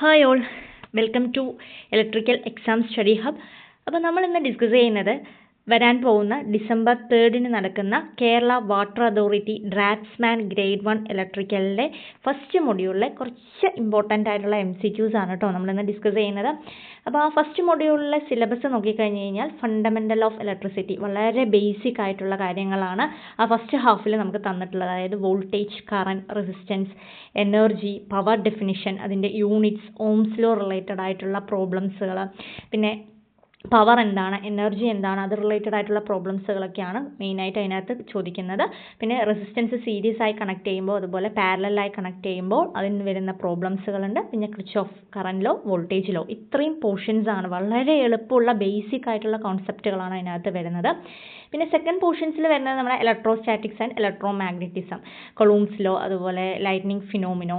Hi all, welcome to electrical exam study hub. അപ്പോൾ നമ്മൾ ഇന്ന് ഡിസ്കസ് ചെയ്യുന്നത് വരാൻ പോകുന്ന ഡിസംബർ 3 നടക്കുന്ന Kerala water authority draftsman grade 1 ഇലക്ട്രിക്കലിൻ്റെ ഫസ്റ്റ് മൊഡ്യൂളിലെ കുറച്ച് ഇമ്പോർട്ടൻ്റ് ആയിട്ടുള്ള MCQs ആണ് കേട്ടോ നമ്മളിന്ന് ഡിസ്കസ് ചെയ്യുന്നത്. അപ്പോൾ ആ ഫസ്റ്റ് മൊഡ്യൂളിലെ സിലബസ് നോക്കിക്കഴിഞ്ഞ് കഴിഞ്ഞാൽ ഫണ്ടമെൻ്റൽ ഓഫ് ഇലക്ട്രിസിറ്റി വളരെ ബേസിക് ആയിട്ടുള്ള കാര്യങ്ങളാണ് ആ ഫസ്റ്റ് ഹാഫിൽ നമുക്ക് തന്നിട്ടുള്ളത്. അതായത് voltage, current, resistance, energy, power definition, അതിൻ്റെ യൂണിറ്റ്സ്, ഓംസ് ലോ റിലേറ്റഡ് ആയിട്ടുള്ള പ്രോബ്ലംസുകൾ, പിന്നെ പവർ എന്താണ്, എനർജി എന്താണ്, അത് റിലേറ്റഡ് ആയിട്ടുള്ള പ്രോബ്ലംസുകളൊക്കെയാണ് മെയിനായിട്ട് അതിനകത്ത് ചോദിക്കുന്നത്. പിന്നെ റെസിസ്റ്റൻസ് സീരീസ് ആയി കണക്ട് ചെയ്യുമ്പോൾ, അതുപോലെ പാരലലായി കണക്ട് ചെയ്യുമ്പോൾ അതിന് വരുന്ന പ്രോബ്ലംസുകളുണ്ട്. പിന്നെ ക്രിച്ച്ഹോഫ് കറൻറ്റ് ലോ, വോൾട്ടേജ് ലോ, ഇത്രയും പോർഷൻസ് ആണ്. വളരെ എളുപ്പമുള്ള ബേസിക് ആയിട്ടുള്ള കോൺസെപ്റ്റുകളാണ് അതിനകത്ത് വരുന്നത്. പിന്നെ സെക്കൻഡ് പോർഷൻസിൽ വരുന്നത് നമ്മുടെ electrostatics and electromagnetism, coulomb's law, അതുപോലെ lightning phenomena,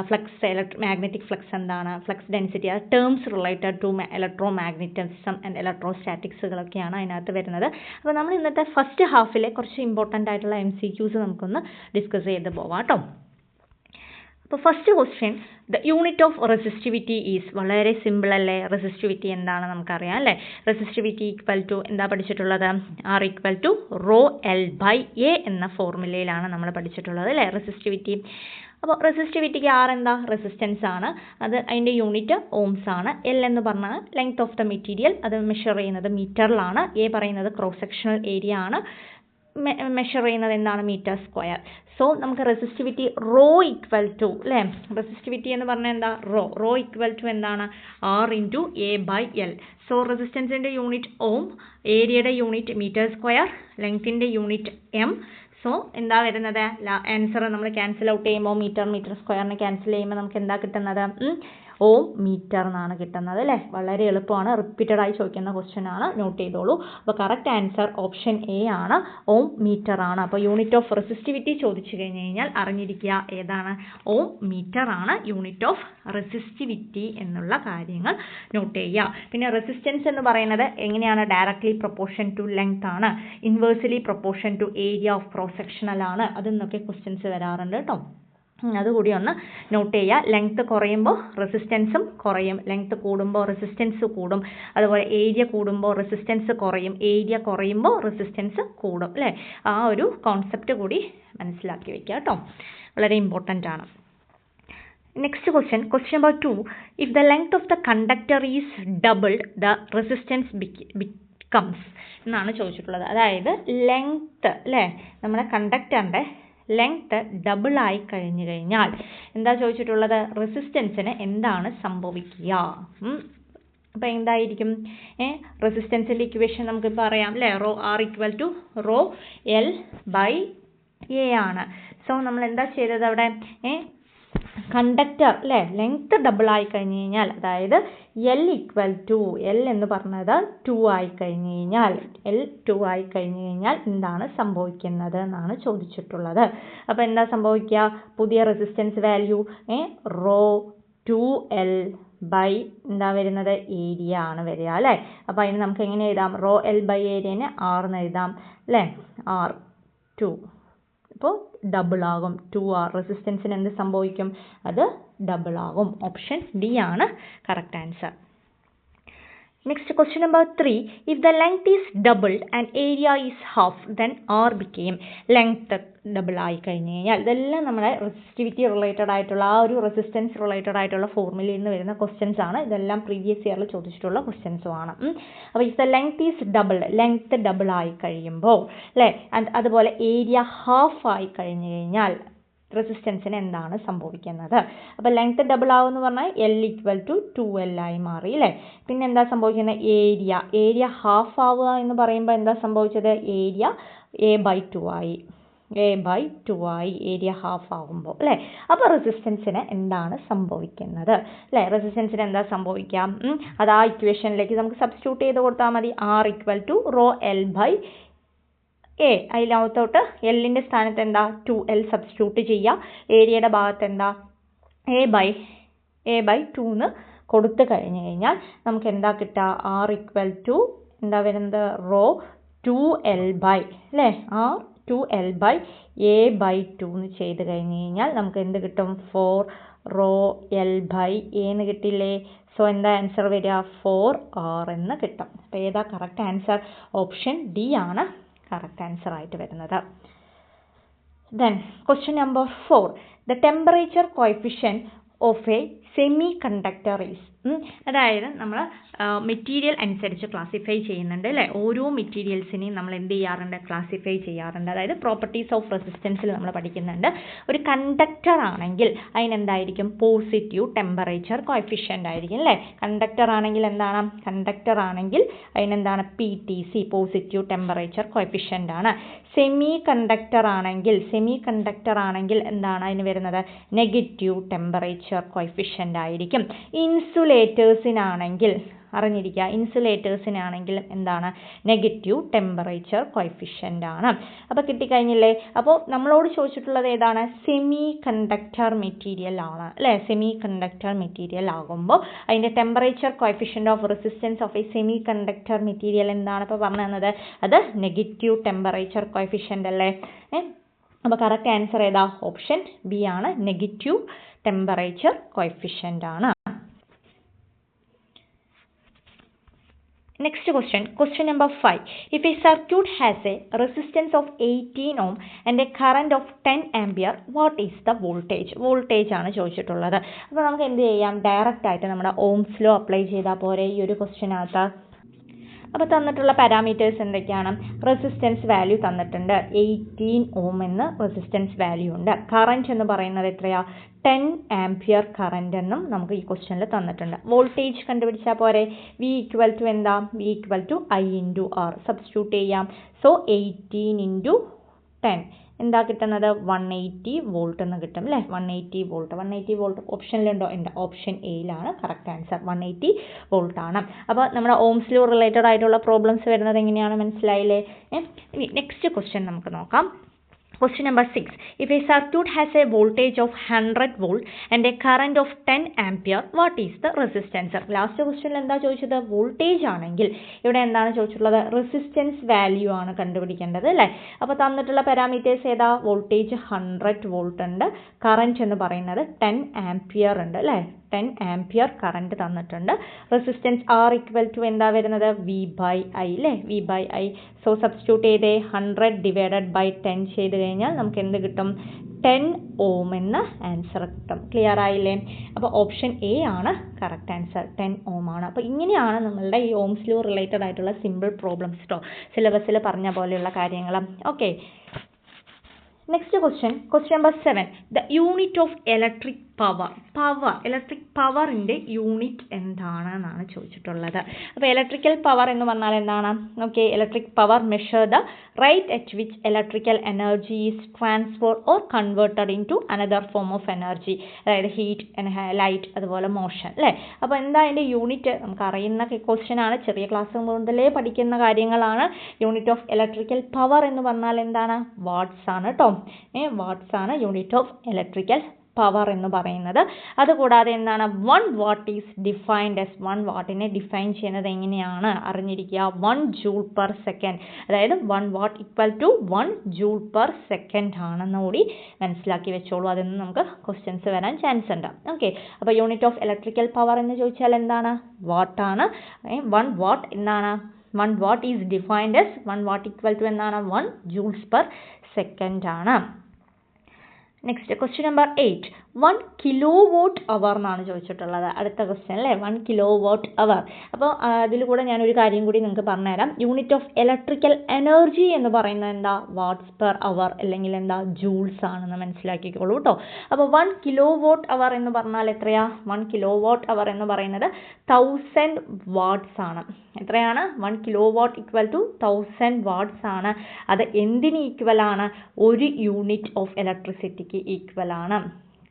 flux, magnetic flux എന്താണ്, ഫ്ലക്സ് ഡെൻസിറ്റി, അത് terms related to electromagnetism and ഇലക്ട്രോസ്റ്റാറ്റിക്സുകളൊക്കെയാണ് അതിനകത്ത് വരുന്നത്. അപ്പോൾ നമ്മൾ ഇന്നത്തെ ഫസ്റ്റ് ഹാഫിലെ കുറച്ച് ഇമ്പോർട്ടൻ്റ് ആയിട്ടുള്ള MCQs നമുക്കൊന്ന് ഡിസ്കസ് ചെയ്ത് പോവാം കേട്ടോ. അപ്പോൾ first question, the unit of resistivity is. വളരെ സിമ്പിൾ അല്ലേ? റെസിസ്റ്റിവിറ്റി എന്താണ് നമുക്കറിയാം അല്ലേ? റെസിസ്റ്റിവിറ്റി ഈക്വൽ ടു എന്താ പഠിച്ചിട്ടുള്ളത്? R equal to rho L by A എന്ന ഫോർമുലയിലാണ് നമ്മൾ പഠിച്ചിട്ടുള്ളത് അല്ലേ റെസിസ്റ്റിവിറ്റി. അപ്പോൾ റെസിസ്റ്റിവിറ്റിക്ക് R എന്താ? റെസിസ്റ്റൻസ് ആണ്. അത് അതിൻ്റെ യൂണിറ്റ് ഓംസ് ആണ്. L എന്ന് പറഞ്ഞാൽ ലെങ്ത് ഓഫ് ദ മെറ്റീരിയൽ, അത് മെഷർ ചെയ്യുന്നത് മീറ്ററിലാണ്. A പറയുന്നത് ക്രോസ് സെക്ഷണൽ ഏരിയ ആണ്, മെഷർ ചെയ്യുന്നത് എന്താണ്? Metre square. സോ നമുക്ക് റെസിസ്റ്റിവിറ്റി റോ ഈക്വൽ ടു അല്ലേ, റെസിസ്റ്റിവിറ്റി എന്ന് പറഞ്ഞാൽ എന്താ? റോ ഈക്വൽ ടു എന്താണ്? R into A by L. So റെസിസ്റ്റൻസിൻ്റെ യൂണിറ്റ് ഓം, ഏരിയയുടെ യൂണിറ്റ് മീറ്റർ സ്ക്വയർ, ലെങ്ത്തിൻ്റെ യൂണിറ്റ് എം. സോ എന്താ വരുന്നത്? ആൻസർ നമ്മൾ ക്യാൻസൽ ഔട്ട് ചെയ്യുമ്പോൾ മീറ്റർ സ്ക്വയറിനെ ക്യാൻസൽ ചെയ്യുമ്പോൾ നമുക്ക് എന്താ കിട്ടുന്നത്? ഓം മീറ്റർ എന്നാണ് കിട്ടുന്നത് അല്ലേ? വളരെ എളുപ്പമാണ്, റിപ്പീറ്റഡ് ആയി ചോദിക്കുന്ന ക്വസ്റ്റ്യൻ ആണ്, നോട്ട് ചെയ്തോളൂ. അപ്പോൾ കറക്റ്റ് ആൻസർ ഓപ്ഷൻ എ ആണ്, ഓം മീറ്റർ ആണ്. അപ്പോൾ യൂണിറ്റ് ഓഫ് റെസിസ്റ്റിവിറ്റി ചോദിച്ചു കഴിഞ്ഞ് കഴിഞ്ഞാൽ അറിഞ്ഞിരിക്കുക ഏതാണ്? ഓം മീറ്റർ ആണ് യൂണിറ്റ് ഓഫ് റെസിസ്റ്റിവിറ്റി എന്നുള്ള കാര്യങ്ങൾ നോട്ട് ചെയ്യുക. പിന്നെ റെസിസ്റ്റൻസ് എന്ന് പറയുന്നത് എങ്ങനെയാണ്? ഡയറക്ട്ലി പ്രൊപ്പോർഷൻ ടു ലെങ്ത് ആണ്, inversely proportion to area of cross sectional ആണ്. അതിന്നൊക്കെ ക്വസ്റ്റ്യൻസ് വരാറുണ്ട് കേട്ടോ, അതുകൂടി ഒന്ന് നോട്ട് ചെയ്യുക. ലെങ്ത്ത് കുറയുമ്പോൾ റെസിസ്റ്റൻസും കുറയും, ലെങ്ത്ത് കൂടുമ്പോൾ റെസിസ്റ്റൻസ് കൂടും, അതുപോലെ ഏരിയ കൂടുമ്പോൾ റെസിസ്റ്റൻസ് കുറയും, ഏരിയ കുറയുമ്പോൾ റെസിസ്റ്റൻസ് കൂടും അല്ലേ? ആ ഒരു കോൺസെപ്റ്റ് കൂടി മനസ്സിലാക്കി വെക്കുക കേട്ടോ, വളരെ ഇമ്പോർട്ടൻ്റ് ആണ്. Next question number 2, if the length of the conductor is doubled the resistance becomes എന്നാണ് ചോദിച്ചിട്ടുള്ളത്. അതായത് ലെങ്ത്ത് അല്ലേ, നമ്മുടെ കണ്ടക്ടറിൻ്റെ ലെങ്ത്ത് ഡബിൾ ആയി കഴിഞ്ഞു കഴിഞ്ഞാൽ എന്താ ചോദിച്ചിട്ടുള്ളത്? റെസിസ്റ്റൻസിന് എന്താണ് സംഭവിക്കുക? അപ്പോൾ എന്തായിരിക്കും? റെസിസ്റ്റൻസിൻ്റെ ഇക്വേഷൻ നമുക്കിപ്പോൾ അറിയാം അല്ലേ? Rho R equal to rho L by A ആണ്. സോ നമ്മൾ എന്താ ചെയ്തത് അവിടെ? കണ്ടക്ടർ അല്ലേ, ലെങ്ത്ത് ഡബിൾ ആയി കഴിഞ്ഞ് കഴിഞ്ഞാൽ, അതായത് L ഈക്വൽ ടു, L എന്ന് പറഞ്ഞത് 2 ആയി കഴിഞ്ഞ് കഴിഞ്ഞാൽ, L 2 ആയി കഴിഞ്ഞ് കഴിഞ്ഞാൽ എന്താണ് സംഭവിക്കുന്നത് എന്നാണ് ചോദിച്ചിട്ടുള്ളത്. അപ്പോൾ എന്താ സംഭവിക്കുക? പുതിയ resistance value raw 2L by എന്താ വരുന്നത്? ഏരിയ ആണ് വരിക അല്ലേ? അപ്പോൾ അതിന് നമുക്ക് എങ്ങനെ എഴുതാം? റോ എൽ ബൈ ഏരിയനെ R എന്ന് എഴുതാം അല്ലേ? R2. അപ്പോൾ ഡബിൾ ആകും, 2R. റെസിസ്റ്റൻസിന് എന്ത് സംഭവിക്കും? അത് ഡബിൾ ആകും. ഓപ്ഷൻ ഡി ആണ് correct answer. Next question number 3, if the length is doubled and area is half then R became. Length double ആയി കഴിഞ്ഞ് കഴിഞ്ഞാൽ, ഇതെല്ലാം നമ്മുടെ റെസിസ്റ്റിവിറ്റി റിലേറ്റഡ് ആയിട്ടുള്ള ആ ഒരു റെസിസ്റ്റൻസ് റിലേറ്റഡ് ആയിട്ടുള്ള ഫോർമുലയിൽ നിന്ന് വരുന്ന ക്വസ്റ്റ്യൻസ് ആണ്. ഇതെല്ലാം പ്രീവിയസ് ഇയറിൽ ചോദിച്ചിട്ടുള്ള ക്വസ്റ്റ്യൻസും ആണ്. അപ്പോൾ if the length is doubled, length double ആയി കഴിയുമ്പോൾ അല്ലേ, അതുപോലെ ഏരിയ ഹാഫ് ആയി കഴിഞ്ഞ് കഴിഞ്ഞാൽ റെസിസ്റ്റൻസിന് എന്താണ് സംഭവിക്കുന്നത്? അപ്പോൾ ലെങ്ത്ത് ഡബിൾ ആവുമെന്ന് പറഞ്ഞാൽ L ഈക്വൽ ടു 2L ആയി മാറി അല്ലേ? പിന്നെ എന്താ സംഭവിക്കുന്നത്? ഏരിയ ഹാഫ് ആവുക എന്ന് പറയുമ്പോൾ എന്താ സംഭവിച്ചത്? ഏരിയ A/2 ആയി, A/2 ആയി ഏരിയ ഹാഫ് ആകുമ്പോൾ അല്ലേ? അപ്പോൾ റെസിസ്റ്റൻസിന് എന്താണ് സംഭവിക്കുന്നത് അല്ലേ? റെസിസ്റ്റൻസിന് എന്താ സംഭവിക്കാം? അത് ആ ഇക്വേഷനിലേക്ക് നമുക്ക് സബ്സ്റ്റിറ്റ്യൂട്ട് ചെയ്ത് കൊടുത്താൽ മതി. R equal to rho L by A. അതിനകത്തോട്ട് എല്ലിൻ്റെ സ്ഥാനത്ത് എന്താ? 2L സബ്സ്റ്റിറ്റ്യൂട്ട് ചെയ്യുക. ഏരിയയുടെ ഭാഗത്ത് എന്താ? A/2 എന്ന് കൊടുത്തു കഴിഞ്ഞ് കഴിഞ്ഞാൽ നമുക്ക് എന്താ കിട്ടുക? R ഈക്വൽ ടു എന്താ വരുന്നത്? റോ 2L ബൈ അല്ലേ? 2L/A/2 എന്ന് ചെയ്ത് കഴിഞ്ഞ് കഴിഞ്ഞാൽ നമുക്ക് എന്ത് കിട്ടും? 4ρL/A എന്ന് കിട്ടില്ലേ? സോ എന്താ ആൻസർ വരിക? 4R എന്ന് കിട്ടും. അപ്പോൾ ഏതാ കറക്റ്റ് ആൻസർ? ഓപ്ഷൻ ഡി ആണ് കറക്റ്റ് ആൻസർ ആയിട്ട് വരുന്നത്. Then question number 4. The temperature coefficient of a semiconductor is അതായത് നമ്മൾ മെറ്റീരിയൽ അനുസരിച്ച് ക്ലാസിഫൈ ചെയ്യുന്നുണ്ട് അല്ലേ? ഓരോ മെറ്റീരിയൽസിനെയും നമ്മൾ എന്ത് ചെയ്യാറുണ്ട്? ക്ലാസിഫൈ ചെയ്യാറുണ്ട്. അതായത് പ്രോപ്പർട്ടീസ് ഓഫ് റെസിസ്റ്റൻസിൽ നമ്മൾ പഠിക്കുന്നുണ്ട്. ഒരു കണ്ടക്ടർ ആണെങ്കിൽ അതിനെന്തായിരിക്കും? പോസിറ്റീവ് ടെമ്പറേച്ചർ കോഎഫിഷ്യൻ്റ് ആയിരിക്കും അല്ലേ? കണ്ടക്ടർ ആണെങ്കിൽ എന്താണ്? കണ്ടക്ടർ ആണെങ്കിൽ അതിനെന്താണ്? PTC, പോസിറ്റീവ് ടെമ്പറേച്ചർ കോഎഫിഷ്യൻ്റ് ആണ്. സെമി കണ്ടക്ടർ ആണെങ്കിൽ എന്താണ് അതിന് വരുന്നത്? നെഗറ്റീവ് ടെമ്പറേച്ചർ കോഎഫിഷ്യൻ്റ് ആയിരിക്കും. ഇൻസുലേറ്റേഴ്സിനാണെങ്കിൽ അറിഞ്ഞിരിക്കുക, എന്താണ്? നെഗറ്റീവ് ടെമ്പറേച്ചർ കോഎഫിഷ്യൻ്റ് ആണ്. അപ്പോൾ കിട്ടിക്കഴിഞ്ഞില്ലേ? അപ്പോൾ നമ്മളോട് ചോദിച്ചിട്ടുള്ളത് ഏതാണ്? സെമി കണ്ടക്ടർ മെറ്റീരിയൽ ആണ് അല്ലേ? സെമി കണ്ടക്ടർ മെറ്റീരിയൽ ആകുമ്പോൾ അതിൻ്റെ temperature coefficient of resistance of A semi conductor material എന്താണ് ഇപ്പോൾ പറഞ്ഞു തന്നത്? അത് നെഗറ്റീവ് ടെമ്പറേച്ചർ കോഎഫിഷ്യൻ്റ് അല്ലേ? അപ്പോൾ കറക്റ്റ് ആൻസർ ഏതാ? ഓപ്ഷൻ ബി ആണ്, നെഗറ്റീവ് ടെമ്പറേച്ചർ കോഎഫിഷ്യൻ്റ് ആണ്. Next question number 5. If a circuit has a resistance of 18 ohm and a current of 10 ampere, what is the voltage? Voltage ആണ് ചോദിച്ചിട്ടുള്ളത്. അപ്പോൾ നമുക്ക് എന്ത് ചെയ്യാം? ഡയറക്റ്റ് ആയിട്ട് നമ്മുടെ ഓംസ് ലോ അപ്ലൈ ചെയ്താൽ പോരെ ഈ ഒരു ക്വസ്റ്റ്യനകത്ത്? അപ്പോൾ തന്നിട്ടുള്ള പാരാമീറ്റേഴ്സ് എന്തൊക്കെയാണ്? റെസിസ്റ്റൻസ് വാല്യൂ തന്നിട്ടുണ്ട്, 18 ഓം എന്ന് റെസിസ്റ്റൻസ് വാല്യൂ ഉണ്ട്. കറൻറ്റ് എന്ന് പറയുന്നത് എത്രയാ? 10 ആംപിയർ കറൻറ്റ് എന്നും നമുക്ക് ഈ ക്വസ്റ്റ്യനിൽ തന്നിട്ടുണ്ട്. വോൾട്ടേജ് കണ്ടുപിടിച്ചാൽ പോരെ? V = എന്താ? V = I × R. സബ്സ്റ്റിറ്റ്യൂട്ട് ചെയ്യാം. സോ 18 × 10 എന്താ കിട്ടുന്നത്? 180 വോൾട്ട് എന്ന് കിട്ടും അല്ലേ? 180 വോൾട്ട് ഓപ്ഷനിലുണ്ടോ? ഉണ്ട്. ഓപ്ഷൻ എയിലാണ് കറക്റ്റ് ആൻസർ. 180 വോൾട്ട് ആണ്. അപ്പോൾ നമ്മുടെ ഓംസ് ലോ റിലേറ്റഡ് ആയിട്ടുള്ള പ്രോബ്ലംസ് വരുന്നത് എങ്ങനെയാണ് മനസ്സിലായില്ലേ? ഇനി നെക്സ്റ്റ് ക്വസ്റ്റ്യൻ നമുക്ക് നോക്കാം. Question number 6. If a circuit has a voltage of 100 volt and a current of 10 ampere, what is the resistance? Last ക്വസ്റ്റ്യനിൽ എന്താ ചോദിച്ചത്? വോൾട്ടേജ് ആണെങ്കിൽ ഇവിടെ എന്താണ് ചോദിച്ചിട്ടുള്ളത്? റെസിസ്റ്റൻസ് വാല്യൂ ആണ് കണ്ടുപിടിക്കേണ്ടത് അല്ലേ? അപ്പോൾ തന്നിട്ടുള്ള പാരാമീറ്റേഴ്സ് ഏതാ? വോൾട്ടേജ് 100 വോൾട്ട് ഉണ്ട്, കറൻറ്റ് എന്ന് പറയുന്നത് 10 ആംപിയർ ഉണ്ട് അല്ലേ? 10 ആംപിയർ കറൻറ്റ് തന്നിട്ടുണ്ട്. റെസിസ്റ്റൻസ് R = എന്താ വരുന്നത്? V/I അല്ലേ? V/I. സോ സബ്സ്റ്റിറ്റ്യൂട്ട് ചെയ്തേ. 100/10 ചെയ്ത് കഴിഞ്ഞാൽ നമുക്ക് എന്ത് കിട്ടും? 10 ഓം എന്ന ആൻസർ കിട്ടും. ക്ലിയർ ആയില്ലേ? അപ്പോൾ ഓപ്ഷൻ എ ആണ് കറക്റ്റ് ആൻസർ. 10 ഓം ആണ്. അപ്പോൾ ഇങ്ങനെയാണ് നമ്മളുടെ ഈ ഓംസ് ലോ റിലേറ്റഡ് ആയിട്ടുള്ള സിമ്പിൾ പ്രോബ്ലംസ് കേട്ടോ, സിലബസിൽ പറഞ്ഞ പോലെയുള്ള കാര്യങ്ങൾ. Okay, next question number 7. The unit of electric പവറിൻ്റെ യൂണിറ്റ് എന്താണെന്നാണ് ചോദിച്ചിട്ടുള്ളത്. അപ്പോൾ ഇലക്ട്രിക്കൽ പവർ എന്ന് പറഞ്ഞാൽ എന്താണ്? Okay, electric power measure the rate at which electrical energy is transfer or converted into another form of energy. അതായത് heat, light, അതുപോലെ motion അല്ലേ? അപ്പോൾ എന്താ അതിൻ്റെ യൂണിറ്റ്? നമുക്ക് അറിയുന്ന ക്വസ്റ്റ്യൻ ആണ്, ചെറിയ ക്ലാസ് മുതലേ പഠിക്കുന്ന കാര്യങ്ങളാണ്. യൂണിറ്റ് ഓഫ് ഇലക്ട്രിക്കൽ പവർ എന്ന് പറഞ്ഞാൽ എന്താണ്? വാട്ട്സ് ആണ് കേട്ടോ. വാട്ട്സ് ആണ് യൂണിറ്റ് ഓഫ് ഇലക്ട്രിക്കൽ പവർ എന്ന് പറയുന്നത്. അതുകൂടാതെ എന്താണ്? 1 watt ഈസ് ഡിഫൈൻഡ് ആസ് 1 വാട്ടിനെ ഡിഫൈൻ ചെയ്യുന്നത് എങ്ങനെയാണ് അറിഞ്ഞിരിക്കുക? 1 ജൂൾ പെർ സെക്കൻഡ്. അതായത് 1 watt = 1 ജൂൾ പെർ സെക്കൻഡ് ആണെന്ന് കൂടി മനസ്സിലാക്കി വെച്ചോളൂ. അതിൽ നിന്ന് നമുക്ക് ക്വസ്റ്റ്യൻസ് വരാൻ ചാൻസ് ഉണ്ട്. ഓക്കെ, അപ്പോൾ യൂണിറ്റ് ഓഫ് ഇലക്ട്രിക്കൽ പവർ എന്ന് ചോദിച്ചാൽ എന്താണ്? വാട്ടാണ്. 1 watt എന്താണ്? 1 watt is defined as 1 watt = എന്താണ്? 1 ജൂൾസ് പെർ സെക്കൻഡ് ആണ്. Next question number 8. 1 kilowatt hour എന്നാണ് ചോദിച്ചിട്ടുള്ളത്. അടുത്ത ക്വസ്റ്റ്യൻ അല്ലേ? 1 kilowatt hour. അപ്പോൾ അതിൽ കൂടെ ഞാനൊരു കാര്യം കൂടി നിങ്ങൾക്ക് പറഞ്ഞുതരാം. യൂണിറ്റ് ഓഫ് ഇലക്ട്രിക്കൽ എനർജി എന്ന് പറയുന്നത് എന്താ? വാട്ട്സ് പെർ അവർ അല്ലെങ്കിൽ എന്താ? ജൂൾസ് ആണെന്ന് മനസ്സിലാക്കിക്കോളൂ കേട്ടോ. അപ്പോൾ 1 kilowatt hour എന്ന് പറഞ്ഞാൽ എത്രയാ? 1 kilowatt hour എന്ന് പറയുന്നത് 1000 watts ആണ്. എത്രയാണ്? 1 kilowatt = 1000 watts ആണ്. അത് എന്തിന് ഈക്വൽ ആണ്? 1 യൂണിറ്റ് ഓഫ് ഇലക്ട്രിസിറ്റിക്ക് ഈക്വൽ ആണ്.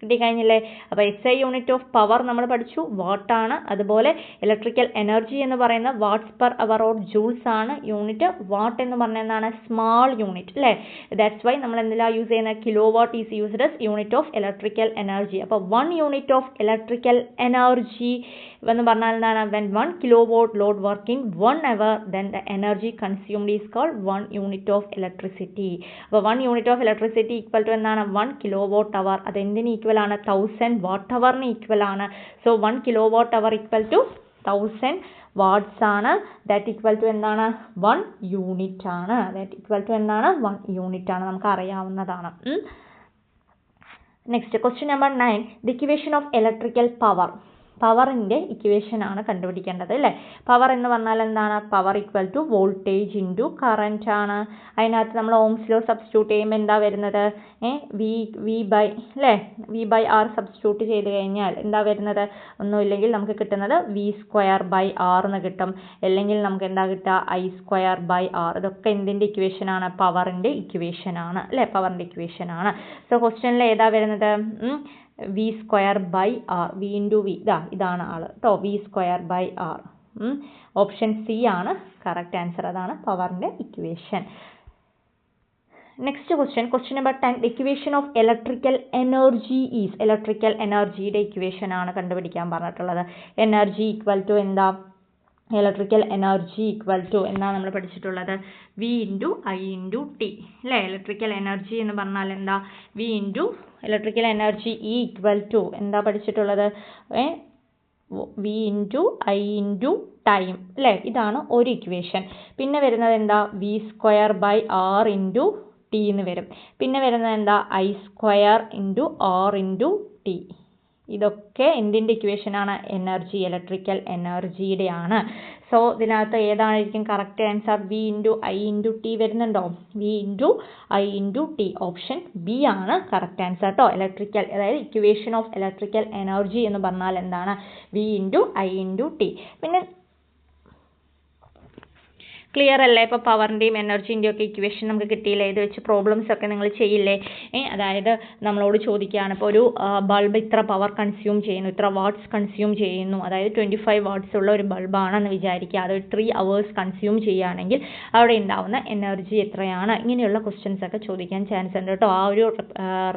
കിട്ടിക്കഴിഞ്ഞില്ലേ? അപ്പോൾ SI യൂണിറ്റ് ഓഫ് പവർ നമ്മൾ പഠിച്ചു വാട്ടാണ്. അതുപോലെ ഇലക്ട്രിക്കൽ എനർജി എന്ന് പറയുന്ന watts per hour or joules ആണ് യൂണിറ്റ്. വാട്ട് എന്ന് പറഞ്ഞാൽ എന്താണ്? സ്മാൾ യൂണിറ്റ് അല്ലേ? ദാറ്റ്സ് വൈ നമ്മൾ എന്തെല്ലാം യൂസ് ചെയ്യുന്നത്? Kilo watt is used as unit of electrical energy. അപ്പോൾ 1 യൂണിറ്റ് ഓഫ് ഇലക്ട്രിക്കൽ എനർജി എന്ന് പറഞ്ഞാൽ എന്താണ്? when 1 kilowatt load working 1 hour then the energy consumed is called 1 unit of electricity. അപ്പോൾ 1 unit of electricity equal to എന്താണ്? 1 kilowatt hour. അത് എന്തിന് equal ആണ്? 1000 watt hourന് equal ആണ്. So 1 kilowatt hour equal to 1000 watts ആണ്. ദാറ്റ് ഈക്വൽ ടു എന്താണ്? 1 unit ആണ്. That equal to എന്താണ്? 1 യൂണിറ്റ് ആണ്. നമുക്ക് അറിയാവുന്നതാണ്. Next question number 9. The equation of electrical power. പവറിൻ്റെ ഇക്വേഷൻ ആണ് കണ്ടുപിടിക്കേണ്ടത് അല്ലേ? പവർ എന്ന് പറഞ്ഞാൽ എന്താണ്? Power equal to voltage into current ആണ്. അതിനകത്ത് നമ്മൾ ഓംസ് ലോ സബ്സ്റ്റിറ്റ്യൂട്ട് ചെയ്യുമ്പോൾ എന്താ വരുന്നത്? വി ബൈ ആർ സബ്സ്റ്റിറ്റ്യൂട്ട് ചെയ്ത് കഴിഞ്ഞാൽ എന്താ വരുന്നത്? ഒന്നുമില്ലെങ്കിൽ നമുക്ക് കിട്ടുന്നത് V²/R എന്ന് കിട്ടും. അല്ലെങ്കിൽ നമുക്ക് എന്താ കിട്ടുക? I²/R. ഇതൊക്കെ എന്തിൻ്റെ ഇക്വേഷൻ ആണ്? പവറിൻ്റെ ഇക്വേഷൻ ആണ് അല്ലേ? പവറിൻ്റെ ഇക്വേഷൻ ആണ്. സോ ക്വസ്റ്റ്യനിൽ ഏതാ വരുന്നത്? V²/R. V ഇൻറ്റു വി ഇതാണ് ആള് കേട്ടോ. V²/R. ഓപ്ഷൻ സി ആണ് കറക്റ്റ് ആൻസർ. അതാണ് പവറിൻ്റെ equation. Next question number 10. Equation of electrical energy is. Electrical എനർജിയുടെ ഇക്വേഷൻ ആണ് കണ്ടുപിടിക്കാൻ പറഞ്ഞിട്ടുള്ളത്. എനർജി ഈക്വൽ ടു എന്താ? ഇലക്ട്രിക്കൽ എനർജി ഈക്വൽ ടു എന്താണ് നമ്മൾ പഠിച്ചിട്ടുള്ളത്? V into I into T അല്ലേ? ഇലക്ട്രിക്കൽ എനർജി എന്ന് പറഞ്ഞാൽ എന്താ? V into electrical energy E equal to എന്താ പഠിച്ചിട്ടുള്ളത്? V into I into time അല്ലേ? ഇതാണ് ഒരു ഇക്വേഷൻ. പിന്നെ വരുന്നത് എന്താ? V²/R ഇൻറ്റു ടി എന്ന് വരും. പിന്നെ വരുന്നത് എന്താ? I² into R into T. ഇതൊക്കെ എന്തിൻ്റെ ഇക്വേഷനാണ്? എനർജി, ഇലക്ട്രിക്കൽ എനർജിയുടെ ആണ്. സോ ഇതിനകത്ത് ഏതായിരിക്കും correct answer? V into I into T വരുന്നുണ്ടോ? V into I into T. Option B ആണ് കറക്റ്റ് ആൻസർ കേട്ടോ. ഇലക്ട്രിക്കൽ അതായത് ഇക്വേഷൻ ഓഫ് ഇലക്ട്രിക്കൽ എനർജി എന്ന് പറഞ്ഞാൽ എന്താണ്? V into I into T. പിന്നെ ക്ലിയർ അല്ലേ? ഇപ്പോൾ പവറിൻ്റെയും എനർജീൻ്റെയും ഒക്കെ ഇക്വേഷൻ നമുക്ക് കിട്ടിയില്ലേ? ഇത് വെച്ച് പ്രോബ്ലംസ് ഒക്കെ നിങ്ങൾ ചെയ്യില്ലേ? അതായത് നമ്മളോട് ചോദിക്കുകയാണ്, ഇപ്പോൾ ഒരു ബൾബ് ഇത്ര പവർ കൺസ്യൂം ചെയ്യുന്നു, ഇത്ര വാട്ട്സ് കൺസ്യൂം ചെയ്യുന്നു, അതായത് 25 വാട്ട്സ് ഉള്ള ഒരു ബൾബാണെന്ന് വിചാരിക്കുക. അത് 3 hours കൺസ്യൂം ചെയ്യുകയാണെങ്കിൽ അവിടെ ഉണ്ടാവുന്ന എനർജി എത്രയാണ്? ഇങ്ങനെയുള്ള ക്വസ്റ്റ്യൻസ് ഒക്കെ ചോദിക്കാൻ ചാൻസ് ഉണ്ട് കേട്ടോ, ആ ഒരു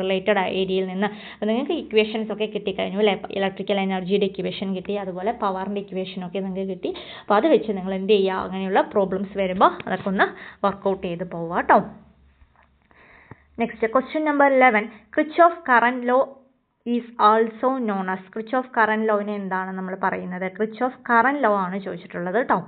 റിലേറ്റഡ് ഏരിയയിൽ നിന്ന്. അപ്പോൾ നിങ്ങൾക്ക് ഇക്വേഷൻസ് ഒക്കെ കിട്ടിക്കഴിഞ്ഞു അല്ലേ? ഇലക്ട്രിക്കൽ എനർജിയുടെ ഇക്വേഷൻ കിട്ടി, അതുപോലെ പവറിൻ്റെ ഇക്വേഷനൊക്കെ നിങ്ങൾക്ക് കിട്ടി. അപ്പോൾ അത് വെച്ച് നിങ്ങൾ എന്ത് ചെയ്യുക? അങ്ങനെയുള്ള പ്രോബ്ലംസ് വരുമ്പോൾ അതൊക്കെ ഒന്ന് വർക്കൗട്ട് ചെയ്ത് പോവുക കേട്ടോ. Next question number 11. Kirchhoff current law is also known as. Kirchhoff current lawനെ എന്താണ് നമ്മൾ പറയുന്നത്? Kirchhoff current law ആണ് ചോദിച്ചിട്ടുള്ളത് കേട്ടോ.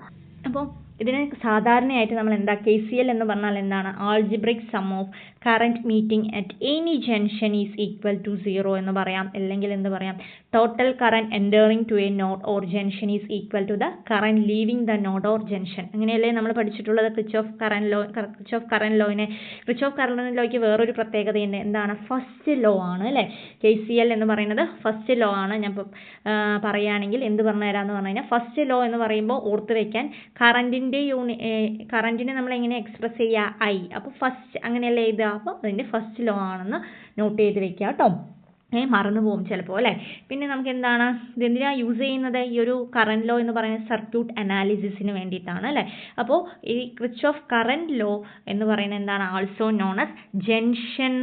അപ്പോൾ ഇതിന് സാധാരണയായിട്ട് നമ്മൾ എന്താ KCL എന്ന് പറഞ്ഞാൽ എന്താണ്? Algebraic sum of current meeting at any junction is equal to 0 എന്ന് പറയാം. അല്ലെങ്കിൽ എന്ത് പറയാം? Total current entering to a node or junction is equal to the current leaving the node or junction. അങ്ങനെയല്ലേ നമ്മൾ പഠിച്ചിട്ടുള്ളത് Kirchhoff current law. Kirchhoff current lawനെ Kirchhoff current lawയ്ക്ക് വേറൊരു പ്രത്യേകതയുണ്ട്. എന്താണ്? ഫസ്റ്റ് ലോ ആണ് അല്ലേ? KCL എന്ന് പറയുന്നത് ഫസ്റ്റ് ലോ ആണ്. ഞാൻ പറയുകയാണെങ്കിൽ എന്ത് പറഞ്ഞു തരാമെന്ന് പറഞ്ഞു കഴിഞ്ഞാൽ, ഫസ്റ്റ് ലോ എന്ന് പറയുമ്പോൾ ഓർത്ത് വയ്ക്കാൻ കറന്റിനെ നമ്മൾ എങ്ങനെ എക്സ്പ്രസ് ചെയ്യുക? I. അപ്പോൾ ഫസ്റ്റ് അങ്ങനെയല്ലേ എഴുതുക? അപ്പോൾ അതിൻ്റെ ഫസ്റ്റ് ലോ ആണെന്ന് നോട്ട് ചെയ്ത് വെക്കുക കേട്ടോ. മറന്നു പോകും ചിലപ്പോൾ അല്ലേ? പിന്നെ നമുക്ക് എന്താണ് ഇതെന്തിനാണ് യൂസ് ചെയ്യുന്നത്? ഈ ഒരു കറന്റ് ലോ എന്ന് പറയുന്നത് സർക്യൂട്ട് അനാലിസിസിന് വേണ്ടിയിട്ടാണ് അല്ലേ? അപ്പോൾ ഈ Kirchhoff current law എന്ന് പറയുന്നത് എന്താണ്? Also known as junction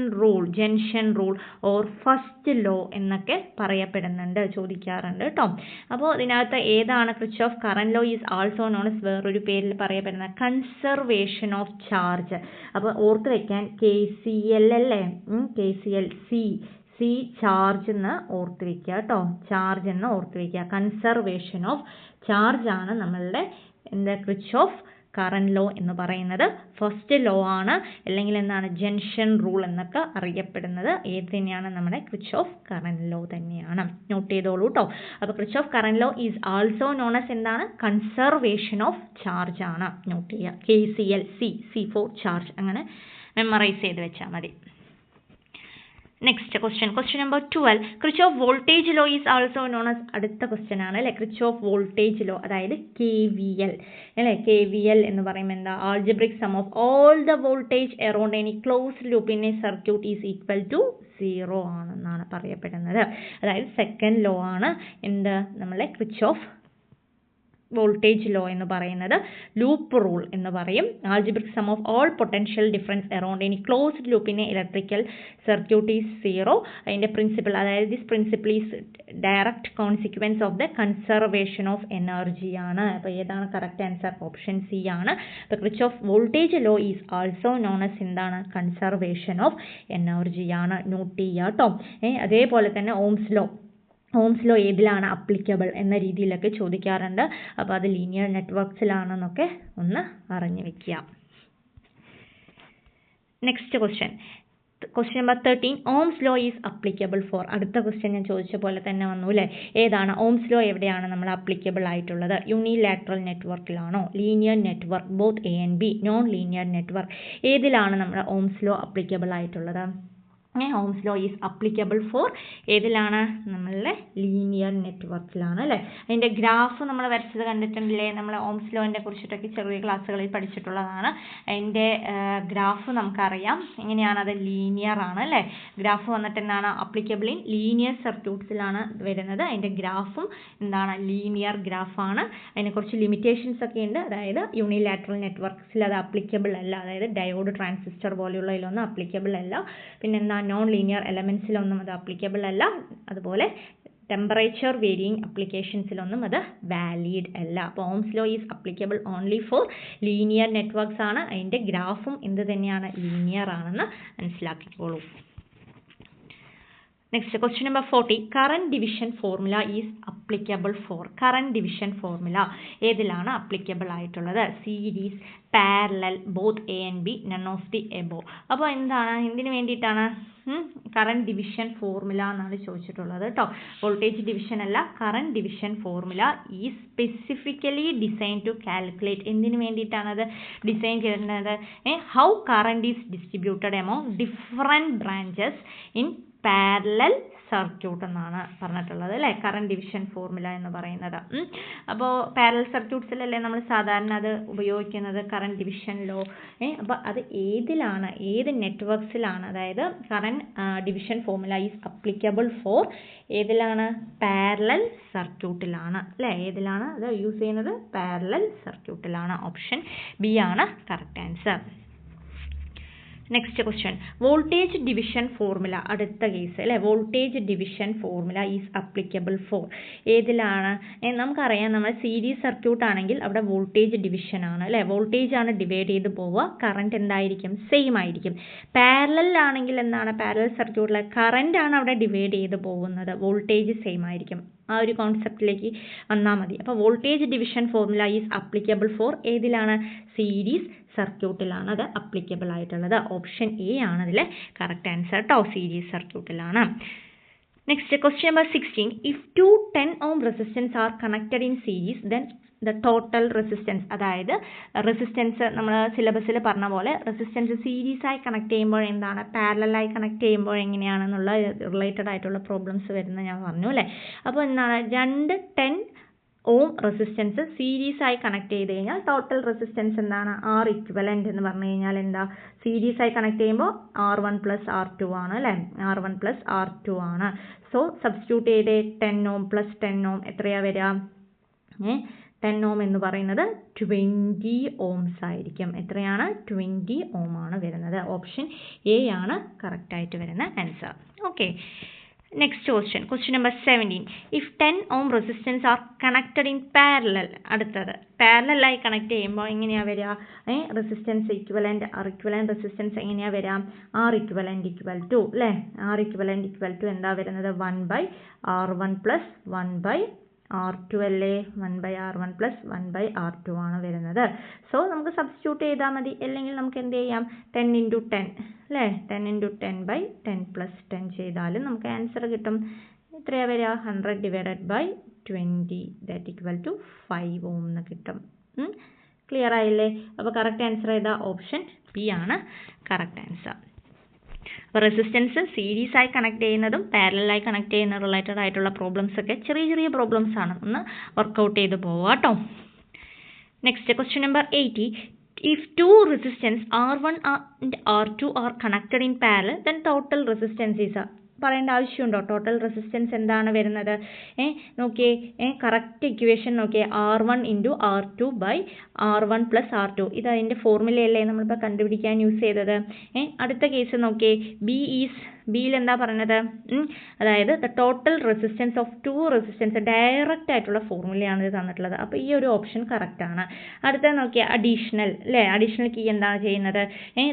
rule or first law എന്നൊക്കെ പറയപ്പെടുന്നുണ്ട്, ചോദിക്കാറുണ്ട് കേട്ടോ. അപ്പോൾ ഇതിനകത്ത് ഏതാണ് Kirchhoff current law is also known as വേറൊരു പേരിൽ പറയപ്പെടുന്നത്? Conservation of charge. അപ്പോൾ ഓർത്ത് വയ്ക്കാൻ KCL അല്ലേ? KCL സി ചാർജ് എന്ന് ഓർത്ത് വയ്ക്കുക കേട്ടോ. ചാർജ് എന്ന് ഓർത്ത് വയ്ക്കുക. കൺസർവേഷൻ ഓഫ് ചാർജ് ആണ് നമ്മളുടെ എന്താ Kirchhoff current law എന്ന് പറയുന്നത്. ഫസ്റ്റ് ലോ ആണ്, അല്ലെങ്കിൽ എന്താണ് ജംഗ്ഷൻ റൂൾ എന്നൊക്കെ അറിയപ്പെടുന്നത്. ഏത് തന്നെയാണ്? നമ്മുടെ Kirchhoff current law തന്നെയാണ്. നോട്ട് ചെയ്തോളൂ കേട്ടോ. അപ്പോൾ Kirchhoff current law is also known as എന്താണ്? കൺസർവേഷൻ ഓഫ് ചാർജ് ആണ്. നോട്ട് ചെയ്യുക. KCL C for charge. അങ്ങനെ മെമ്മറൈസ് ചെയ്ത് വെച്ചാൽ മതി. Next question number 12. Kirchhoff voltage law is also known as. അടുത്ത ക്വസ്റ്റ്യൻ ആണ് അല്ലേ? Kirchhoff വോൾട്ടേജ് ലോ, അതായത് KVL അല്ലേ? KVL എന്ന് പറയുമ്പോൾ എന്താ? Algebraic sum of all the voltage around any closed loop in a circuit is equal to 0 ആണെന്നാണ് പറയപ്പെടുന്നത്. അതായത് സെക്കൻഡ് ലോ ആണ് എന്ത് നമ്മളെ കിർച്ചോഫ് വോൾട്ടേജ് ലോ എന്ന് പറയുന്നത്. ലൂപ്പ് റൂൾ എന്ന് പറയും. Algebraic sum of all potential difference around any closed ലൂപ്പിനെ ഇലക്ട്രിക്കൽ സർക്യൂട്ട് ഈസ് 0. അതിൻ്റെ പ്രിൻസിപ്പിൾ, അതായത് this principle is direct consequence of the conservation of energy ആണ്. അപ്പോൾ ഏതാണ് കറക്റ്റ് ആൻസർ? ഓപ്ഷൻ സി ആണ്. അപ്പോൾ Kirchhoff voltage law is also known as എന്താണ്? Conservation of energy ആണ്. നോട്ട് ചെയ്യുക കേട്ടോ. അതേപോലെ തന്നെ ഓംസ് ലോ ഏതിലാണ് അപ്ലിക്കബിൾ എന്ന രീതിയിലൊക്കെ ചോദിക്കാറുണ്ട്. അപ്പോൾ അത് ലീനിയർ നെറ്റ്വർക്ക്സിലാണെന്നൊക്കെ ഒന്ന് അറിഞ്ഞു വെക്കുക. Next question number 13. Ohm's law is applicable for. അടുത്ത ക്വസ്റ്റ്യൻ ഞാൻ ചോദിച്ച പോലെ തന്നെ വന്നു അല്ലേ? ഏതാണ് ഓംസ് ലോ? എവിടെയാണ് നമ്മൾ അപ്ലിക്കബിൾ ആയിട്ടുള്ളത്? യൂണിലാറ്ററൽ നെറ്റ്വർക്കിലാണോ? Linear network, both A and B, non linear network, ഏതിലാണ് നമ്മുടെ ഓംസ് ലോ അപ്ലിക്കബിൾ ആയിട്ടുള്ളത്? Ohm's law is applicable for ഏതിലാണ്? നമ്മളുടെ ലീനിയർ നെറ്റ്വർക്കിലാണ് അല്ലേ? അതിൻ്റെ ഗ്രാഫ് നമ്മൾ വരച്ചത് കണ്ടിട്ടുണ്ടല്ലേ? നമ്മൾ ഓംസ് ലോനെ കുറിച്ചിട്ടൊക്കെ ചെറിയ ക്ലാസ്സുകളിൽ പഠിച്ചിട്ടുള്ളതാണ്. അതിൻ്റെ ഗ്രാഫ് നമുക്കറിയാം എങ്ങനെയാണത്? ലീനിയർ ആണ് അല്ലേ? ഗ്രാഫ് വന്നിട്ട് എന്താണ്? അപ്ലിക്കബിൾ ഇൻ ലീനിയർ സർക്യൂട്ട്സിലാണ് വരുന്നത്. അതിൻ്റെ ഗ്രാഫും എന്താണ്? ലീനിയർ ഗ്രാഫാണ്. അതിനെ കുറച്ച് ലിമിറ്റേഷൻസ് ഒക്കെ ഉണ്ട്. അതായത് യൂണിലാറ്ററൽ നെറ്റ്വർക്ക്സിൽ അത് അപ്ലിക്കബിൾ അല്ല. അതായത് ഡയോഡ്, ട്രാൻസിസ്റ്റർ പോലെയുള്ളതിലൊന്നും അപ്ലിക്കബിൾ അല്ല. പിന്നെ നോൺ ലീനിയർ എലമെൻസിലൊന്നും അത് അപ്ലിക്കബിൾ അല്ല. അതുപോലെ ടെമ്പറേച്ചർ വേരിയിങ് അപ്ലിക്കേഷൻസിലൊന്നും അത് വാലിഡ് അല്ല. അപ്പോൾ ohm's law is applicable only for linear networks ആണ്. അതിൻ്റെ ഗ്രാഫും എന്ത് തന്നെയാണ്? ലീനിയർ ആണെന്ന് മനസ്സിലാക്കിക്കോളൂ. Next question number 40. Current division formula is applicable for. Current division formula ഏതിലാണ് അപ്ലിക്കബിൾ ആയിട്ടുള്ളത്? Series, parallel, both A and B, none of the above. അപ്പോൾ എന്താണ്? എന്തിനു വേണ്ടിയിട്ടാണ് കറന്റ് ഡിവിഷൻ ഫോർമുല എന്നാണ് ചോദിച്ചിട്ടുള്ളത് കേട്ടോ. വോൾട്ടേജ് ഡിവിഷൻ അല്ല. Current division formula is specifically design to calculate. എന്തിനു വേണ്ടിയിട്ടാണത് ഡിസൈൻ ചെയ്യുന്നത്? How current is distributed among different branches in parallel circuit എന്നാണ് പറഞ്ഞിട്ടുള്ളത് അല്ലേ? കറന്റ് ഡിവിഷൻ ഫോർമുല എന്ന് പറയുന്നത്. അപ്പോൾ പാരലൽ സർക്യൂട്ട്സിലല്ലേ നമ്മൾ സാധാരണ അത് ഉപയോഗിക്കുന്നത് കറന്റ് ഡിവിഷൻ ലോ. അപ്പോൾ അത് ഏതിലാണ്, ഏത് നെറ്റ്വർക്ക്സിലാണ്? അതായത് current division formula is applicable for ഏതിലാണ്? പാരലൽ സർക്യൂട്ടിലാണ് അല്ലേ? ഏതിലാണ് അത് യൂസ് ചെയ്യുന്നത്? പാരലൽ സർക്യൂട്ടിലാണ്. ഓപ്ഷൻ ബി ആണ് correct answer. Next question. Voltage division formula, അടുത്ത കേസ് അല്ലേ? Voltage division formula is applicable for ഏതിലാണ്? നമുക്കറിയാം നമ്മൾ സീരീസ് സർക്യൂട്ട് ആണെങ്കിൽ അവിടെ വോൾട്ടേജ് ഡിവിഷൻ ആണ് അല്ലേ? വോൾട്ടേജ് ആണ് ഡിവൈഡ് ചെയ്ത് പോവുക. കറണ്ട് എന്തായിരിക്കും? സെയിം ആയിരിക്കും. പാരലൽ ആണെങ്കിൽ എന്താണ്? പാരലൽ സർക്യൂട്ടിൽ കറണ്ട് ആണ് അവിടെ ഡിവൈഡ് ചെയ്ത് പോകുന്നത്. വോൾട്ടേജ് സെയിം ആയിരിക്കും. ആ ഒരു കോൺസെപ്റ്റിലേക്ക് വന്നാൽ മതി. അപ്പോൾ voltage division formula is applicable for ഏതിലാണ്? സീരീസ് സർക്യൂട്ടിലാണ് അത് അപ്ലിക്കബിൾ ആയിട്ടുള്ളത്. ഓപ്ഷൻ എ ആണ് അതിലെ കറക്റ്റ് ആൻസർ കേട്ടോ. സീരീസ് സർക്യൂട്ടിലാണ്. Next question number 16. If 2 10 ohm resistance are connected in series then the total resistance. അതായത് റെസിസ്റ്റൻസ് നമ്മൾ സിലബസിൽ പറഞ്ഞ പോലെ റെസിസ്റ്റൻസ് സീരീസ് ആയി കണക്ട് ചെയ്യുമ്പോൾ എന്താണ്? പാരലലായി കണക്ട് ചെയ്യുമ്പോൾ എങ്ങനെയാണെന്നുള്ള റിലേറ്റഡ് ആയിട്ടുള്ള പ്രോബ്ലംസ് വരുന്നത് ഞാൻ പറഞ്ഞു അല്ലേ? അപ്പോൾ എന്താണ്? 2 10 ohm റെസിസ്റ്റൻസ് സീരീസ് ആയി കണക്ട് ചെയ്ത് കഴിഞ്ഞാൽ ടോട്ടൽ റെസിസ്റ്റൻസ് എന്താണ്? R ഇക്വലന്റ് എന്ന് പറഞ്ഞു കഴിഞ്ഞാൽ എന്താ? സീരീസ് ആയി കണക്ട് ചെയ്യുമ്പോൾ R1 + R2 ആണ് അല്ലേ? R1 + R2 ആണ്. സോ സബ്സ്റ്റിറ്റ്യൂട്ട് ചെയ്തേ 10 ohm + 10 ohm എത്രയാ വരിക? 10 ohm എന്ന് പറയുന്നത് 20 ohms ആയിരിക്കും. എത്രയാണ്? 20 ohm ആണ് വരുന്നത്. ഓപ്ഷൻ എ ആണ് കറക്റ്റ് ആയിട്ട് വരുന്ന answer. Okay. Next question number 17. If 10 ohm resistance are connected in parallel. അടുത്തത് പാരലലായി കണക്ട് ചെയ്യുമ്പോൾ എങ്ങനെയാണ് വരിക? Resistance equivalent R equivalent resistance എങ്ങനെയാണ് വരിക? ആർ ഇക്വലൻറ്റ് ഈക്വൽ ടു അല്ലേ? ആർ ഇക്വലൻറ്റ് ഈക്വൽ ടു എന്താ വരുന്നത്? 1/R1 + 1/R2 അല്ലേ? 1/R1 + 1/R2 ആണ് വരുന്നത്. സോ നമുക്ക് സബ്സ്റ്റിറ്റ്യൂട്ട് ചെയ്താൽ മതി. അല്ലെങ്കിൽ നമുക്ക് എന്ത് ചെയ്യാം? 10 × 10 അല്ലേ? 10 × 10/10 + 10 ചെയ്താലും നമുക്ക് ആൻസർ കിട്ടും. എത്രയാണ് വരിക? 100/20 ദാറ്റ് ഈക്വൽ ടു 5 ohm എന്ന് കിട്ടും. ക്ലിയർ ആയില്ലേ? അപ്പോൾ കറക്റ്റ് ആൻസർ ഏതാ? ഓപ്ഷൻ ബി ആണ് കറക്റ്റ് ആൻസർ. അപ്പോൾ റെസിസ്റ്റൻസ് സീരീസ് ആയി കണക്ട് ചെയ്യുന്നതും പാരലലായി കണക്ട് ചെയ്യുന്ന റിലേറ്റഡ് ആയിട്ടുള്ള പ്രോബ്ലംസ് ഒക്കെ ചെറിയ ചെറിയ പ്രോബ്ലംസ് ആണ്. ഒന്ന് വർക്കൗട്ട് ചെയ്ത് പോവുക കേട്ടോ. Next question number 80. if two resistance R1 and R2 are connected in parallel, then total resistance is പറയേണ്ട ആവശ്യമുണ്ടോ? ടോട്ടൽ റെസിസ്റ്റൻസ് എന്താണ് വരുന്നത്? നോക്കിയേ, കറക്റ്റ് ഇക്വേഷൻ നോക്കിയേ, R1 into R2 by R1 plus R2. ഇത് അതിൻ്റെ ഫോർമുലയല്ലേ നമ്മളിപ്പോൾ കണ്ടുപിടിക്കാൻ യൂസ് ചെയ്തത്. അടുത്ത കേസ് നോക്കിയേ, ബിയിൽ എന്താ പറഞ്ഞത്? അതായത് the total resistance of two resistance, direct ആയിട്ടുള്ള ഫോർമുലയാണ് ഇത് തന്നിട്ടുള്ളത്. അപ്പോൾ ഈ ഒരു ഓപ്ഷൻ കറക്റ്റ് ആണ്. അടുത്ത നോക്കിയാൽ അഡീഷണൽ, അല്ലേ? അഡീഷണൽ കീ എന്താണ് ചെയ്യുന്നത്?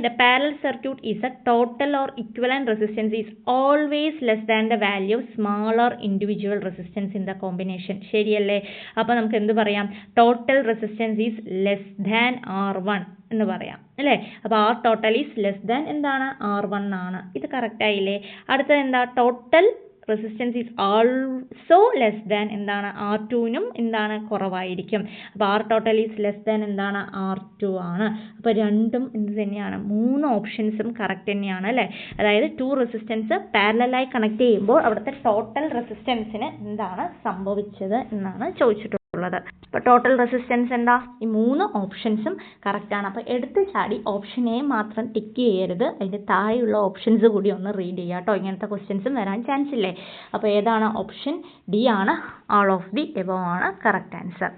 The parallel circuit is A total or equivalent resistance is always less than the value of smaller individual resistance in the combination. ശരിയല്ലേ? അപ്പോൾ നമുക്ക് എന്ത് പറയാം? Total resistance is less than R1 എന്ന് പറയാം, അല്ലേ? അപ്പോൾ R total is less than എന്താണ്? R1 ആണ്. ഇത് കറക്റ്റ് ആയില്ലേ? അടുത്തത് എന്താ? Total resistance is also less than എന്താണ്? R2നും എന്താണ്? കുറവായിരിക്കും. അപ്പോൾ R total is less than എന്താണ്? R2 ആണ്. അപ്പോൾ രണ്ടും എന്ത് തന്നെയാണ്? 3 ഓപ്ഷൻസും കറക്റ്റ് തന്നെയാണ്, അല്ലേ? അതായത് 2 റെസിസ്റ്റൻസ് പാരലലായി കണക്ട് ചെയ്യുമ്പോൾ അവിടുത്തെ ടോട്ടൽ റെസിസ്റ്റൻസിന് എന്താണ് സംഭവിച്ചത് എന്നാണ് ചോദിച്ചിട്ടുള്ളത്. അപ്പോൾ ടോട്ടൽ റെസിസ്റ്റൻസ് എന്താ? ഈ 3 ഓപ്ഷൻസും കറക്റ്റാണ്. അപ്പോൾ എടുത്ത് ചാടി ഓപ്ഷൻ എ മാത്രം ടിക്ക് ചെയ്യരുത്, അതിൻ്റെ താഴെയുള്ള ഓപ്ഷൻസ് കൂടി ഒന്ന് റീഡ് ചെയ്യുക കേട്ടോ. ഇങ്ങനത്തെ ക്വസ്റ്റ്യൻസും വരാൻ ചാൻസ് ഇല്ലേ? അപ്പോൾ ഏതാണ്? ഓപ്ഷൻ ഡി ആണ്. ആൾ ഓഫ് ദി എബവ് ആണ് correct answer.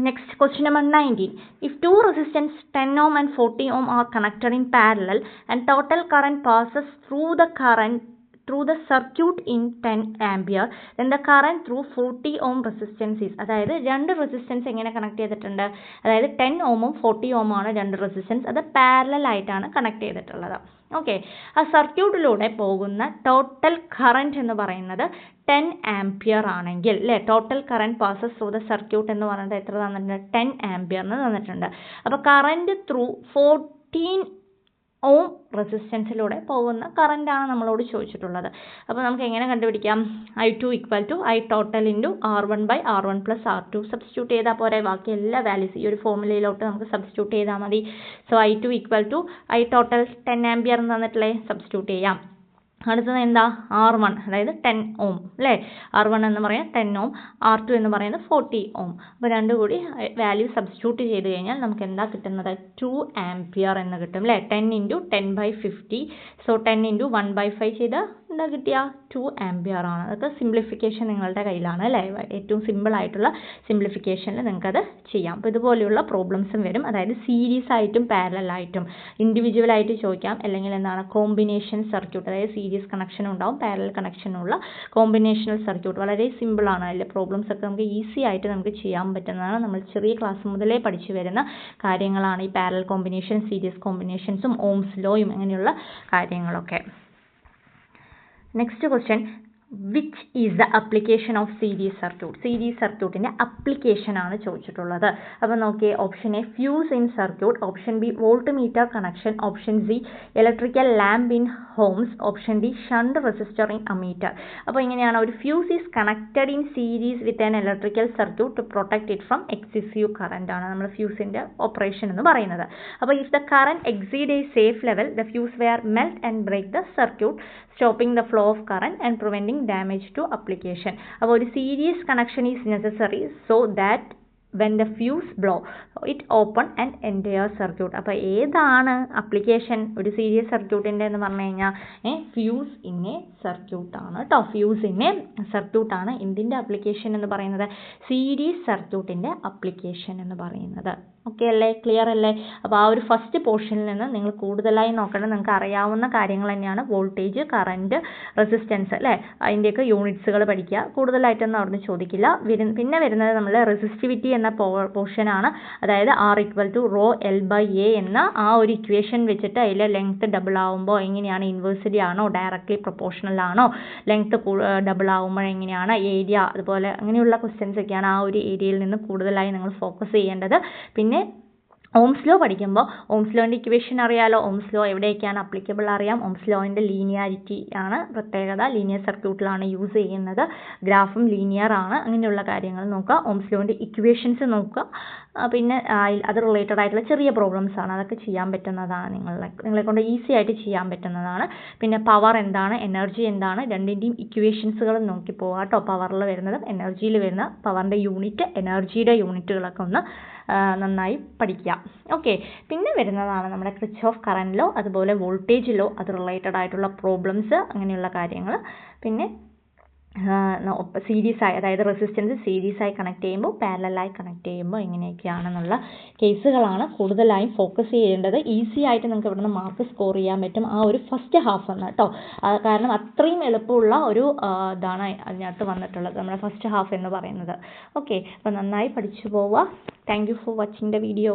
Next, question number 19. If two resistance 10 ohm and 40 ohm are connected in parallel and total current passes through the circuit in 10 ampere, then the current through 40 ohm resistance is, അതായത് രണ്ട് resistance എങ്ങനെ connect ചെയ്തിട്ടുണ്ട്? അതായത് 10 ഓമും 40 ഓമാണ് രണ്ട് resistance, അത് parallel ആയിട്ടാണ് connect ചെയ്തിട്ടുള്ളത്. Okay, ആ സർക്യൂട്ടിലൂടെ പോകുന്ന ടോട്ടൽ കറന്റ് എന്ന് പറയുന്നത് 10 ആംപിയർ ആണെങ്കിൽ, അല്ലേ? Total current passes through the circuit എന്ന് പറയുന്നത് എത്ര തന്നിട്ടുണ്ട്? 10 ആംപിയർ എന്ന് തന്നിട്ടുണ്ട്. അപ്പോൾ കറന്റ് ത്രൂ 14 ഓം റെസിസ്റ്റൻസിലൂടെ പോകുന്ന കറൻറ്റാണ് നമ്മളോട് ചോദിച്ചിട്ടുള്ളത്. അപ്പോൾ നമുക്ക് എങ്ങനെ കണ്ടുപിടിക്കാം? I2 equal to I total into R1 by R1 plus R2 substitute ചെയ്താൽ പോരെ? ബാക്കി എല്ലാ വാല്യൂസ് ഈ ഒരു ഫോർമുലയിലോട്ട് നമുക്ക് സബ്സ്റ്റിറ്റ്യൂട്ട് ചെയ്താൽ മതി. So I2 equal to I total 10 ampere എന്ന് തന്നിട്ടില്ലേ? സബ്സ്റ്റിറ്റ്യൂട്ട് ചെയ്യാം. അടുത്തത് എന്താ? R1, അതായത് 10 ഓം, അല്ലേ? R1 എന്ന് പറയുന്നത് 10 ഓം, R2 എന്ന് പറയുന്നത് 40 ഓം. അപ്പോൾ രണ്ടും കൂടി വാല്യൂ സബ്സ്റ്റിറ്റ്യൂട്ട് ചെയ്ത് കഴിഞ്ഞാൽ നമുക്ക് എന്താ കിട്ടുന്നത്? 2 ആംപിയർ എന്ന് കിട്ടും, അല്ലേ? 10 ഇൻറ്റു 10/50. സോ 10 ഇൻറ്റു 1/5 ചെയ്താൽ എന്താ കിട്ടിയ? 2 ആംപിയർ ആണ്. അതൊക്കെ സിംപ്ലിഫിക്കേഷൻ നിങ്ങളുടെ കയ്യിലാണ്, അല്ലേ? ഏറ്റവും സിമ്പിൾ ആയിട്ടുള്ള സിംപ്ലിഫിക്കേഷനിൽ നിങ്ങൾക്കത് ചെയ്യാം. അപ്പോൾ ഇതുപോലെയുള്ള പ്രോബ്ലംസും വരും. അതായത് സീരീസ് ആയിട്ടും പാരലൽ ആയിട്ടും ഇൻഡിവിജ്വൽ ആയിട്ട് ചോദിക്കാം, അല്ലെങ്കിൽ എന്താണ് കോമ്പിനേഷൻ സർക്യൂട്ട്, അതായത് സീരീസ് കണക്ഷനും ഉണ്ടാവും പാരലൽ കണക്ഷനുള്ള കോമ്പിനേഷണൽ സർക്യൂട്ട്. വളരെ സിമ്പിളാണ്. അതിലെ പ്രോബ്ലംസ് ഒക്കെ നമുക്ക് ഈസി ആയിട്ട് നമുക്ക് ചെയ്യാൻ പറ്റുന്നതാണ്. നമ്മൾ ചെറിയ ക്ലാസ് മുതലേ പഠിച്ചു വരുന്ന കാര്യങ്ങളാണ് ഈ പാരലൽ കോമ്പിനേഷൻ, സീരീസ് കോമ്പിനേഷൻസും ഓംസ് ലോയും അങ്ങനെയുള്ള കാര്യങ്ങളൊക്കെ. Next question, which is the application of series circuit? Series സർക്യൂട്ടിൻ്റെ അപ്ലിക്കേഷൻ ആണ് ചോദിച്ചിട്ടുള്ളത്. അപ്പോൾ നോക്കിയേ, option A fuse in circuit, option B volt meter connection, option C electrical lamp in homes, option D shunt resistor in ammeter. അപ്പോൾ ഇങ്ങനെയാണ്, ഒരു fuse is connected in series with an electrical circuit to protect it from excessive current ആണ് നമ്മൾ ഫ്യൂസിൻ്റെ operation എന്ന് പറയുന്നത്. അപ്പോൾ if the current exceed a safe level, the fuse wire melt and break the circuit, stopping the flow of current and preventing damage to application. അപ്പോൾ ഒരു series connection is necessary so that when the fuse blow it open an entire circuit. അപ്പോൾ ഏതാണ് application ഒരു series സർക്യൂട്ടിൻ്റെ എന്ന് പറഞ്ഞു കഴിഞ്ഞാൽ fuse in a circuit ആണ് കേട്ടോ. ഫ്യൂസ് ഇൻ എ സർക്യൂട്ട് ആണ് എന്തിൻ്റെ അപ്ലിക്കേഷൻ എന്ന് പറയുന്നത്? സീരീസ് സർക്യൂട്ടിൻ്റെ അപ്ലിക്കേഷൻ എന്ന് പറയുന്നത്. ഓക്കെ അല്ലേ? ക്ലിയർ അല്ലേ? അപ്പോൾ ആ ഒരു ഫസ്റ്റ് പോർഷനിൽ നിന്ന് നിങ്ങൾ കൂടുതലായി നോക്കണം. നിങ്ങൾക്ക് അറിയാവുന്ന കാര്യങ്ങൾ തന്നെയാണ്. വോൾട്ടേജ്, കറണ്ട്, റെസിസ്റ്റൻസ്, അല്ലേ? അതിൻ്റെയൊക്കെ യൂണിറ്റ്സുകൾ പഠിക്കുക. കൂടുതലായിട്ടൊന്നും അവിടുന്ന് ചോദിക്കില്ല. പിന്നെ വരുന്നത് നമ്മൾ റെസിസ്റ്റിവിറ്റി എന്ന പോർഷനാണ്. അതായത് R equal to rho L by A എന്ന ആ ഒരു ഇക്വേഷൻ വെച്ചിട്ട് അതിലെ ലെങ്ത് ഡബിൾ ആകുമ്പോൾ എങ്ങനെയാണ്, ഇൻവേഴ്സിറ്റി ആണോ ഡയറക്റ്റ്ലി പ്രൊപ്പോർഷണൽ ആണോ, ലെങ്ത് ഡബിൾ ആകുമ്പോൾ എങ്ങനെയാണ്, ഏരിയ, അതുപോലെ അങ്ങനെയുള്ള ക്വസ്റ്റ്യൻസ് ഒക്കെയാണ് ആ ഒരു ഏരിയയിൽ നിന്ന് കൂടുതലായി നിങ്ങൾ ഫോക്കസ് ചെയ്യേണ്ടത്. പിന്നെ ഓംസ് ലോ പഠിക്കുമ്പോൾ ഓംസ് ലോൻ്റെ ഇക്വേഷൻ അറിയാലോ. ഓംസ് ലോ എവിടെയൊക്കെയാണ് അപ്ലിക്കബിൾ അറിയാം. ഓംസ് ലോൻ്റെ ലീനിയാരിറ്റി ആണ് പ്രത്യേകത. ലീനിയർ സർക്യൂട്ടിലാണ് യൂസ് ചെയ്യുന്നത്. ഗ്രാഫും ലീനിയർ ആണ്. അങ്ങനെയുള്ള കാര്യങ്ങൾ നോക്കുക. ഓംസ് ലോൻ്റെ ഇക്വേഷൻസ് നോക്കുക. പിന്നെ അത് റിലേറ്റഡ് ആയിട്ടുള്ള ചെറിയ പ്രോബ്ലംസ് ആണ്. അതൊക്കെ ചെയ്യാൻ പറ്റുന്നതാണ്. നിങ്ങളെ കൊണ്ട് ഈസി ആയിട്ട് ചെയ്യാൻ പറ്റുന്നതാണ്. പിന്നെ പവർ എന്താണ്, എനർജി എന്താണ്, രണ്ടിൻ്റെയും ഇക്വേഷൻസുകളും നോക്കി പോകാം കേട്ടോ. പവറിൽ വരുന്നതും എനർജിയിൽ വരുന്ന പവറിൻ്റെ യൂണിറ്റ്, എനർജിയുടെ യൂണിറ്റുകളൊക്കെ ഒന്ന് നന്നായി പഠിക്കുക. ഓക്കെ. പിന്നെ വരുന്നതാണ് നമ്മുടെ കിർച്ചോഫ് കറന്റ് ലോ, അതുപോലെ വോൾട്ടേജ് ലോ, അത് റിലേറ്റഡ് ആയിട്ടുള്ള പ്രോബ്ലംസ്, അങ്ങനെയുള്ള കാര്യങ്ങൾ. പിന്നെ സീരീസായി, അതായത് റെസിസ്റ്റൻസ് സീരീസായി കണക്ട് ചെയ്യുമ്പോൾ, പാരലലായി കണക്ട് ചെയ്യുമ്പോൾ എങ്ങനെയൊക്കെയാണെന്നുള്ള കേസുകളാണ് കൂടുതലായും ഫോക്കസ് ചെയ്യേണ്ടത്. ഈസി ആയിട്ട് നിങ്ങൾക്ക് ഇവിടുന്ന് മാർക്ക് സ്കോർ ചെയ്യാൻ പറ്റും ആ ഒരു ഫസ്റ്റ് ഹാഫ് എന്ന് കേട്ടോ. കാരണം അത്രയും എളുപ്പമുള്ള ഒരു ഇതാണ് അതിനകത്ത് വന്നിട്ടുള്ളത്, നമ്മുടെ ഫസ്റ്റ് ഹാഫ് എന്ന് പറയുന്നത്. ഓക്കെ. അപ്പോൾ നന്നായി പഠിച്ചു പോവുക. Thank you for watching the video.